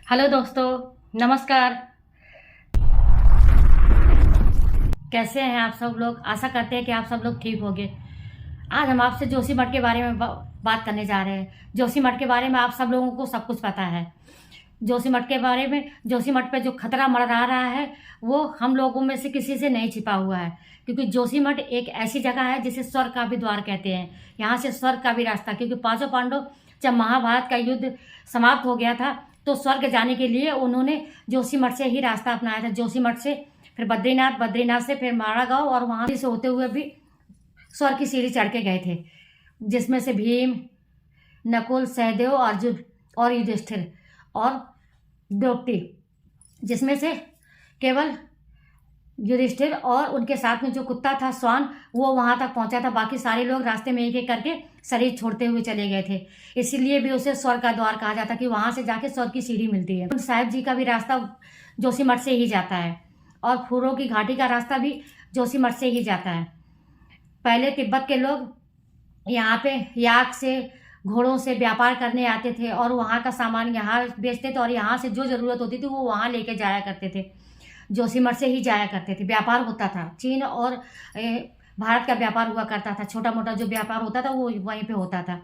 Hello दोस्तों, नमस्कार। कैसे हैं आप सब लोग? आशा करते हैं कि आप सब लोग ठीक होंगे। आज हम आपसे जोशीमठ के बारे में बात करने जा रहे हैं। जोशीमठ के बारे में आप सब लोगों को सब कुछ पता है। जोशीमठ के बारे में, जोशीमठ पे जो खतरा मंडरा रहा है वो हम लोगों में से किसी से नहीं छिपा हुआ है, क्योंकि जोशीमठ एक ऐसी जगह है जिसे स्वर्ग का भी द्वार कहते हैं। यहाँ से स्वर्ग का भी रास्ता, क्योंकि पांचों पांडव जब महाभारत का युद्ध समाप्त हो गया था तो स्वर्ग जाने के लिए उन्होंने जोशीमठ से ही रास्ता अपनाया था। जोशीमठ से फिर बद्रीनाथ, बद्रीनाथ से फिर माड़ागांव और वहाँ से होते हुए भी स्वर्ग की सीढ़ी चढ़ के गए थे, जिसमें से भीम, नकुल, सहदेव, अर्जुन और युधिष्ठिर और द्रौपदी, जिसमें से केवल युधिष्ठिर और उनके साथ में जो कुत्ता था श्वान, वो वहां तक पहुंचा था। बाकी सारे लोग रास्ते में एक एक करके शरीर छोड़ते हुए चले गए थे। इसीलिए भी उसे स्वर्ग का द्वार कहा जाता, कि वहां से जाके स्वर्ग की सीढ़ी मिलती है। साहिब जी का भी रास्ता जोशीमठ से ही जाता है और फूलों की घाटी का रास्ता भी जोशीमठ से ही जाता है। पहले तिब्बत के लोग यहाँ पे याक से, घोड़ों से व्यापार करने आते थे और वहाँ का सामान यहाँ बेचते थे और यहाँ से जो ज़रूरत होती थी वो वहाँ लेके जाया करते थे। जोशीमठ से ही जाया करते थे। व्यापार होता था, चीन और भारत का व्यापार हुआ करता था। छोटा मोटा जो व्यापार होता था वो वहीं पे होता था।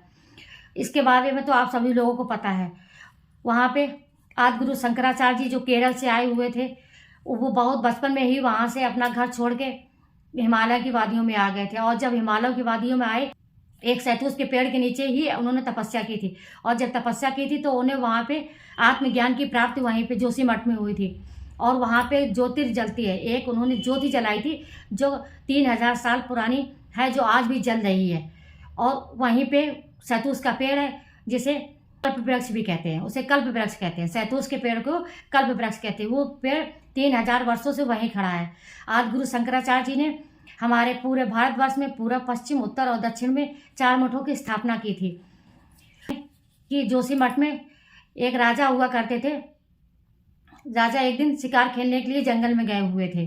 इसके बारे में तो आप सभी लोगों को पता है। वहाँ पे आदि गुरु शंकराचार्य जी जो केरल से आए हुए थे, वो बहुत बचपन में ही वहाँ से अपना घर छोड़ के हिमालय की वादियों में आ गए थे। और जब हिमालय की वादियों में आए, एक सैतूस के पेड़ के नीचे ही उन्होंने तपस्या की थी। और जब तपस्या की थी तो उन्हें वहाँ पे आत्मज्ञान की प्राप्ति वहीं पे जोशीमठ में हुई थी। और वहाँ पे ज्योतिर जलती है, एक उन्होंने ज्योति जलाई थी जो 3000 साल पुरानी है, जो आज भी जल रही है। और वहीं पे सैतूस का पेड़ है, जिसे कल्प वृक्ष भी कहते हैं। उसे कल्प वृक्ष कहते हैं। सैतूस के पेड़ को कल्प वृक्ष कहते हैं। वो पेड़ 3000 वर्षों से वहीं खड़ा है। आदि गुरु शंकराचार्य जी ने हमारे पूरे भारतवर्ष में पूर्व, पश्चिम, उत्तर और दक्षिण में 4 मठों की स्थापना की थी। कि जोशीमठ में एक राजा हुआ करते थे। राजा एक दिन शिकार खेलने के लिए जंगल में गए हुए थे।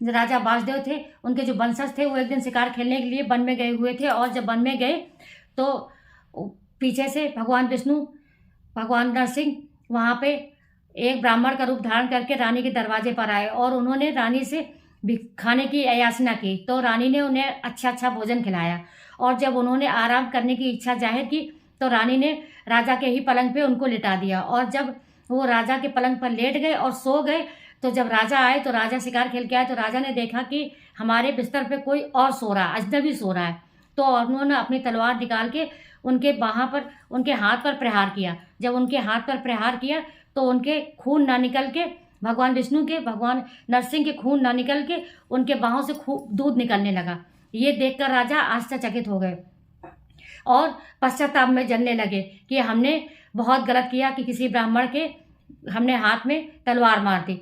राजा वासुदेव थे, उनके जो वंशज थे वो एक दिन शिकार खेलने के लिए वन में गए हुए थे। और जब वन में गए तो पीछे से भगवान विष्णु, भगवान नरसिंह वहाँ पे एक ब्राह्मण का रूप धारण करके रानी के दरवाजे पर आए और उन्होंने रानी से खाने की याचना की। तो रानी ने उन्हें अच्छा अच्छा भोजन खिलाया। और जब उन्होंने आराम करने की इच्छा जाहिर की तो रानी ने राजा के ही पलंग पे उनको लिटा दिया। और जब वो राजा के पलंग पर लेट गए और सो गए, तो जब राजा आए, तो राजा शिकार खेल के आए, तो राजा ने देखा कि हमारे बिस्तर पे कोई और सो रहा है, अजनबी सो रहा है। तो उन्होंने अपनी तलवार निकाल के उनके वहाँ पर, उनके हाथ पर प्रहार किया। जब उनके हाथ पर प्रहार किया तो उनके खून ना निकल के, भगवान विष्णु के, भगवान नरसिंह के खून ना निकल के उनके बाहों से दूध निकलने लगा। ये देखकर राजा आश्चर्यचकित हो गए और पश्चाताप में जलने लगे कि हमने बहुत गलत किया कि किसी ब्राह्मण के हमने हाथ में तलवार मार दी।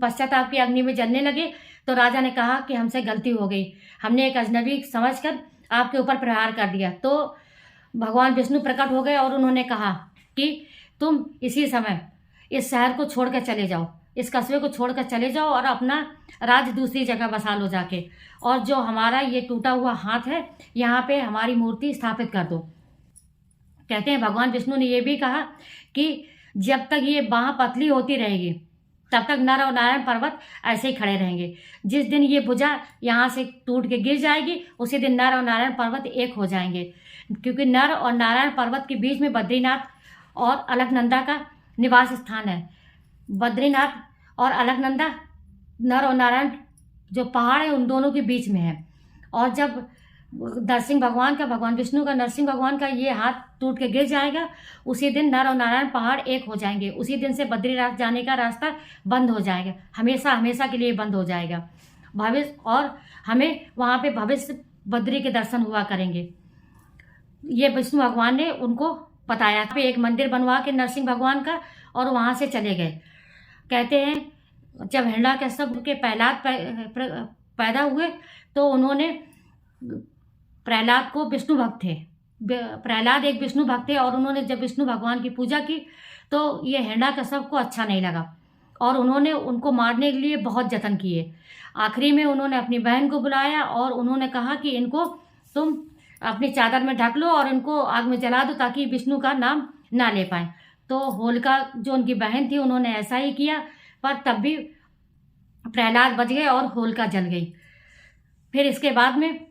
पश्चाताप की अग्नि में जलने लगे। तो राजा ने कहा कि हमसे गलती हो गई, हमने एक अजनबी समझकर आपके ऊपर प्रहार कर दिया। तो भगवान विष्णु प्रकट हो गए और उन्होंने कहा कि तुम इसी समय इस शहर को छोड़कर चले जाओ, इस कस्बे को छोड़कर चले जाओ और अपना राज्य दूसरी जगह बसा लो जाके। और जो हमारा ये टूटा हुआ हाथ है, यहाँ पे हमारी मूर्ति स्थापित कर दो। कहते हैं भगवान विष्णु ने ये भी कहा कि जब तक ये बाँह पतली होती रहेगी तब तक नर और नारायण पर्वत ऐसे ही खड़े रहेंगे। जिस दिन ये भुजा यहाँ से टूट के गिर जाएगी, उसी दिन नर और नारायण पर्वत एक हो जाएंगे। क्योंकि नर और नारायण पर्वत के बीच में बद्रीनाथ और अलकनंदा का निवास स्थान है। बद्रीनाथ और अलकनंदा, नर और नारायण जो पहाड़ है, उन दोनों के बीच में है। और जब नरसिंह भगवान का, भगवान विष्णु का, नरसिंह भगवान का ये हाथ टूट के गिर जाएगा, उसी दिन नर और नारायण पहाड़ एक हो जाएंगे। उसी दिन से बद्रीनाथ जाने का रास्ता बंद हो जाएगा, हमेशा हमेशा के लिए बंद हो जाएगा। भविष्य, और हमें वहाँ पे भविष्य बद्री के दर्शन हुआ करेंगे। ये विष्णु भगवान ने उनको बताया। पे एक मंदिर बनवा के नरसिंह भगवान का, और वहाँ से चले गए। कहते हैं जब हिरण्यकश्यप के प्रहलाद पैदा हुए तो उन्होंने, प्रहलाद को, विष्णु भक्त थे, प्रहलाद एक विष्णु भक्त थे, और उन्होंने जब विष्णु भगवान की पूजा की तो ये हिरण्यकश्यप को अच्छा नहीं लगा और उन्होंने उनको मारने के लिए बहुत जतन किए। आखिरी में उन्होंने अपनी बहन को बुलाया और उन्होंने कहा कि इनको तुम अपनी चादर में ढक लो और इनको आग में जला दो ताकि विष्णु का नाम ना ले पाए। तो होलिका जो उनकी बहन थी उन्होंने ऐसा ही किया, पर तब भी प्रहलाद बच गए और होलिका जल गई। फिर इसके बाद में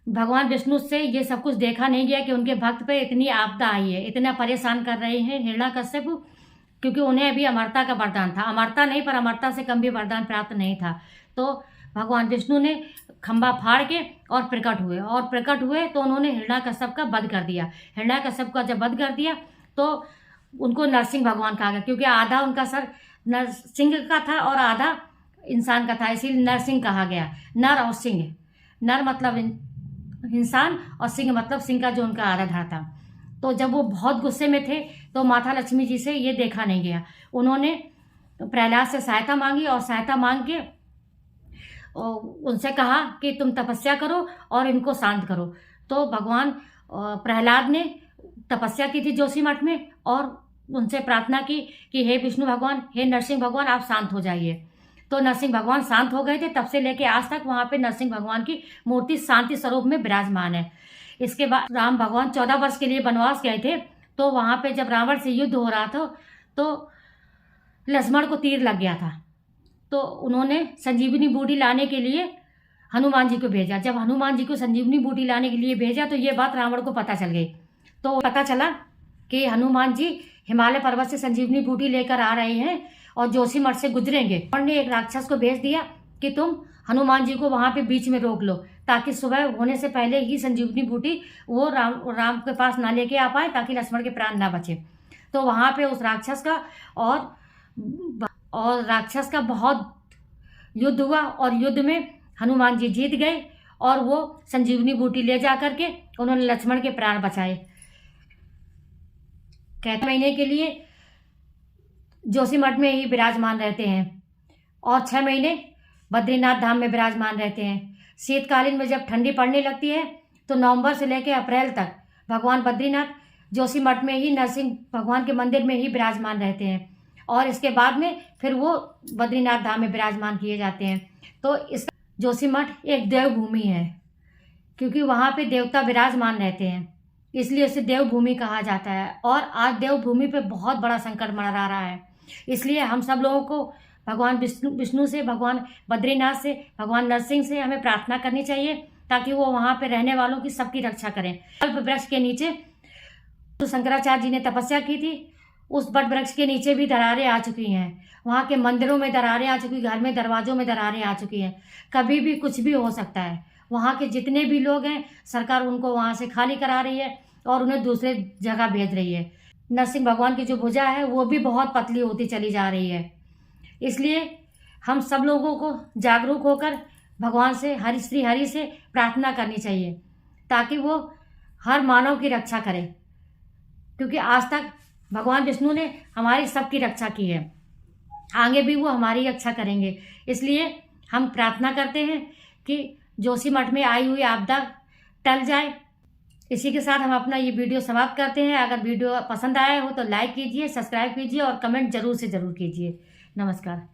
भगवान विष्णु से ये सब कुछ देखा नहीं गया कि उनके भक्त पे इतनी आपदा आई है, इतना परेशान कर रहे हैं हिरण्यकश्यप, क्योंकि उन्हें अभी अमरता का वरदान था। अमरता नहीं, पर अमरता से कम भी वरदान प्राप्त नहीं था। तो भगवान विष्णु ने खंभा फाड़ के और प्रकट हुए तो उन्होंने हिरण्यकश्यप का वध कर दिया। हिरण्यकश्यप का जब वध कर दिया तो उनको नरसिंह भगवान कहा गया, क्योंकि आधा उनका सर नरसिंह का था और आधा इंसान का था, इसीलिए नरसिंह कहा गया। नर और सिंह, नर मतलब इंसान और सिंह मतलब सिंह का जो उनका आधा धड़ था। तो जब वो बहुत गुस्से में थे तो माता लक्ष्मी जी से ये देखा नहीं गया। उन्होंने प्रहलाद से सहायता मांगी और सहायता मांग के उनसे कहा कि तुम तपस्या करो और इनको शांत करो। तो भगवान प्रहलाद ने तपस्या की थी जोशीमठ में और उनसे प्रार्थना की कि हे विष्णु भगवान, हे नरसिंह भगवान, आप शांत हो जाइए। तो नरसिंह भगवान शांत हो गए थे। तब से लेके आज तक वहाँ पे नरसिंह भगवान की मूर्ति शांति स्वरूप में विराजमान है। इसके बाद राम भगवान 14 वर्ष के लिए वनवास गए थे। तो वहाँ पे जब रावण से युद्ध हो रहा था तो लक्ष्मण को तीर लग गया था। तो उन्होंने संजीवनी बूटी लाने के लिए हनुमान जी को भेजा। जब हनुमान जी को संजीवनी बूटी लाने के लिए भेजा तो ये बात रावण को पता चल गई। तो पता चला कि हनुमान जी हिमालय पर्वत से संजीवनी बूटी लेकर आ रहे हैं और जोशीमठ से गुजरेंगे। रावण ने एक राक्षस को भेज दिया कि तुम हनुमान जी को वहां पे बीच में रोक लो, ताकि सुबह होने से पहले ही संजीवनी बूटी वो राम के पास ना लेके आ पाए, ताकि लक्ष्मण के प्राण ना बचे। तो वहां पे उस राक्षस का और राक्षस का बहुत युद्ध हुआ और युद्ध में हनुमान जी जीत गए और वो संजीवनी बूटी ले जा करके उन्होंने लक्ष्मण के प्राण बचाए। कहते महीने के लिए जोशीमठ में ही विराजमान रहते हैं और 6 महीने बद्रीनाथ धाम में विराजमान रहते हैं। शीतकालीन में जब ठंडी पड़ने लगती है तो नवंबर से लेकर अप्रैल तक भगवान बद्रीनाथ जोशीमठ में ही नरसिंह भगवान के मंदिर में ही विराजमान रहते हैं और इसके बाद में फिर वो बद्रीनाथ धाम में विराजमान किए जाते हैं। तो इस जोशीमठ एक देवभूमि है, क्योंकि वहाँ पे देवता विराजमान रहते हैं, इसलिए इसे देवभूमि कहा जाता है। और आज देवभूमि पे बहुत बड़ा संकट मंडरा रहा है, इसलिए हम सब लोगों को भगवान विष्णु से, भगवान बद्रीनाथ से, भगवान नरसिंह से हमें प्रार्थना करनी चाहिए, ताकि वो वहाँ पे रहने वालों की सबकी रक्षा करें। कल्प वृक्ष के नीचे तो शंकराचार्य जी ने तपस्या की थी, उस बट वृक्ष के नीचे भी दरारें आ चुकी हैं। वहाँ के मंदिरों में दरारें आ चुकी, घर में दरवाजों में दरारें आ चुकी हैं। कभी भी कुछ भी हो सकता है। वहाँ के जितने भी लोग हैं सरकार उनको वहाँ से खाली करा रही है और उन्हें दूसरे जगह भेज रही है। नरसिंह भगवान की जो भुजा है वो भी बहुत पतली होती चली जा रही है। इसलिए हम सब लोगों को जागरूक होकर भगवान से, हरि श्री हरि से प्रार्थना करनी चाहिए, ताकि वो हर मानव की रक्षा करे, क्योंकि आज तक भगवान विष्णु ने हमारी सबकी रक्षा की है, आगे भी वो हमारी रक्षा करेंगे। इसलिए हम प्रार्थना करते हैं कि जोशीमठ में आई हुई आपदा टल जाए। इसी के साथ हम अपना ये वीडियो समाप्त करते हैं। अगर वीडियो पसंद आया हो तो लाइक कीजिए, सब्सक्राइब कीजिए और कमेंट जरूर से ज़रूर कीजिए। नमस्कार।